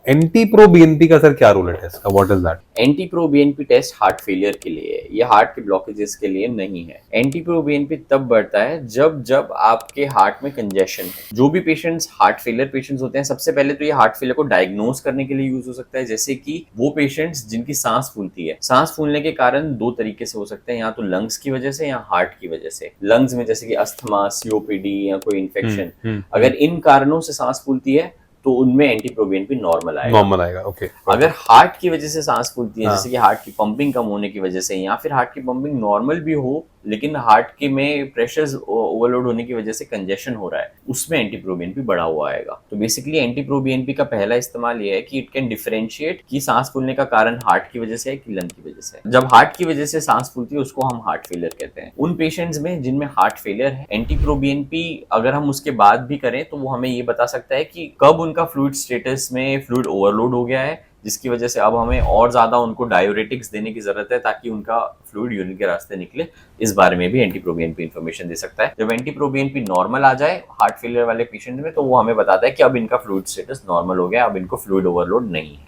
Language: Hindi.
एंटी प्रो बीएनपी का सर क्या रोल है टेस्ट का, what is that? Anti pro BNP test heart failure के लिए है, ये हार्ट के ब्लॉकेजेस के लिए नहीं है। एंटी प्रो बीएनपी तब बढ़ता है जब जब आपके हार्ट में कंजेशन है। जो भी पेशेंट्स हार्ट फेलियर पेशेंट्स होते हैं, सबसे पहले तो ये हार्ट फेलियर को डायग्नोज करने के लिए यूज हो सकता है। जैसे कि वो पेशेंट्स जिनकी सांस फूलती है, सांस फूलने के कारण दो तरीके से हो सकते हैं, या तो लंग्स की वजह से या हार्ट की वजह से। लंग्स में जैसे कि अस्थमा, सीओपीडी या कोई इन्फेक्शन, अगर इन कारणों से सांस फूलती है तो उनमें एंटी प्रो बीएनपी नॉर्मल आएगा। नॉर्मल आएगा, ओके। अगर हार्ट की वजह से सांस फूलती है, हाँ। जैसे कि हार्ट की पंपिंग कम होने की वजह से, या फिर हार्ट की पंपिंग नॉर्मल भी हो लेकिन हार्ट के में प्रेशर ओवरलोड होने की वजह से कंजेशन हो रहा है, उसमें एंटी प्रोबीएनपी बढ़ा हुआ आएगा। तो बेसिकली एंटी प्रोबीएनपी का पहला इस्तेमाल यह है कि इट कैन डिफरेंशिएट कि सांस फूलने का कारण हार्ट की वजह से है कि लंग की वजह से है। जब हार्ट की वजह से सांस फूलती है उसको हम हार्ट फेलियर कहते हैं। उन पेशेंट्स में जिनमें हार्ट फेलियर है, एंटी प्रोबीएनपी अगर हम उसके बाद भी करें तो वो हमें ये बता सकता है कि कब उनका फ्लूइड स्टेटस में फ्लूइड ओवरलोड हो गया है, जिसकी वजह से अब हमें और ज्यादा उनको डायोरेटिक्स देने की जरूरत है ताकि उनका फ्लूइड यूरिन के रास्ते निकले। इस बारे में भी एंटी प्रोबीएनपी इंफॉर्मेशन दे सकता है। जब एंटी प्रोबीएनपी नॉर्मल आ जाए हार्ट फेलियर वाले पेशेंट में, तो वो हमें बताता है कि अब इनका फ्लूइड स्टेटस नॉर्मल हो गया, अब इनको फ्लूइड ओवरलोड नहीं है।